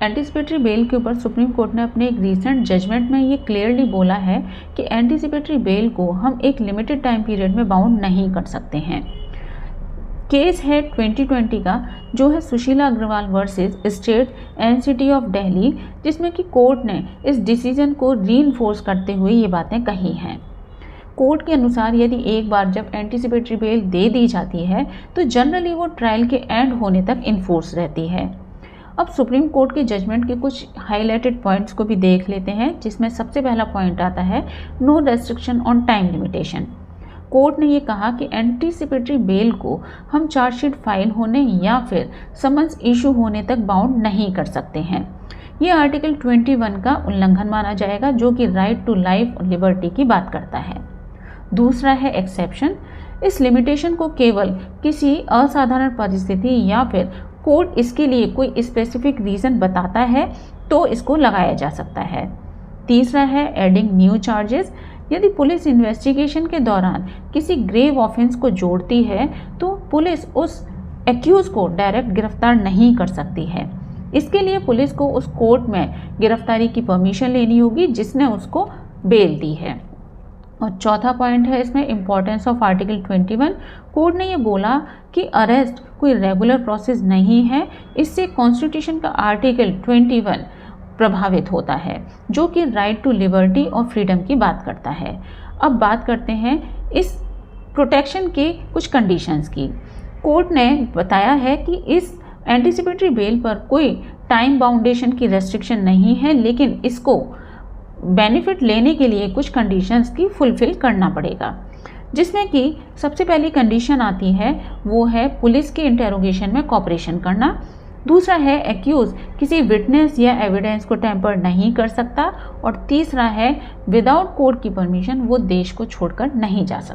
Anticipatory bail के ऊपर supreme court ने अपने एक रीसेंट जजमेंट में ये क्लियरली बोला है कि एंटीसिपेटरी बेल को हम एक लिमिटेड टाइम पीरियड में बाउंड नहीं कर सकते हैं। केस है 2020 का, जो है Sushila Agarwal versus state NCT of Delhi, जिसमें कि कोर्ट ने इस डिसीजन को रीइंफोर्स करते हुए ये बातें कही हैं। कोर्ट के अनुसार यदि एक बार जब एंटीसिपेटरी बेल दे दी जाती है तो जनरली वो ट्रायल के एंड होने तक इन्फोर्स रहती है। अब सुप्रीम कोर्ट के जजमेंट के कुछ हाईलाइटेड पॉइंट्स को भी देख लेते हैं, जिसमें सबसे पहला पॉइंट आता है no restriction on time limitation. Court ने ये कहा कि एंटीसिपेटरी बेल को हम चार्जशीट फाइल होने या फिर समन्स इशू होने तक बाउंड नहीं कर सकते हैं। ये आर्टिकल 21 का उल्लंघन माना जाएगा, जो कि राइट टू लाइफ और लिबर्टी की बात करता है। दूसरा है एक्सेप्शन। इस लिमिटेशन को केवल किसी असाधारण परिस्थिति या फिर कोर्ट इसके लिए कोई स्पेसिफिक रीज़न बताता है तो इसको लगाया जा सकता है। तीसरा है एडिंग न्यू चार्जेस। यदि पुलिस इन्वेस्टिगेशन के दौरान किसी ग्रेव ऑफेंस को जोड़ती है तो पुलिस उस एक्यूज को डायरेक्ट गिरफ्तार नहीं कर सकती है। इसके लिए पुलिस को उस कोर्ट में गिरफ्तारी की परमिशन लेनी होगी जिसने उसको बेल दी है। और चौथा पॉइंट है इसमें इम्पॉर्टेंस ऑफ आर्टिकल 21। कोर्ट ने ये बोला कि अरेस्ट कोई रेगुलर प्रोसेस नहीं है, इससे कॉन्स्टिट्यूशन का आर्टिकल 21 प्रभावित होता है, जो कि राइट टू लिबर्टी और फ्रीडम की बात करता है। अब बात करते हैं इस प्रोटेक्शन के कुछ कंडीशंस की। कोर्ट ने बताया है कि इस एंटीसिपेटरी बेल पर कोई टाइम बाउंडेशन की रेस्ट्रिक्शन नहीं है, लेकिन इसको बेनिफिट लेने के लिए कुछ कंडीशंस की फुलफिल करना पड़ेगा, जिसमें कि सबसे पहली कंडीशन आती है वो है पुलिस के इंटेरोगेशन में कॉपरेशन करना। दूसरा है एक्यूज किसी विटनेस या एविडेंस को टेम्पर नहीं कर सकता। और तीसरा है विदाउट कोर्ट की परमिशन वो देश को छोड़कर नहीं जा सकता।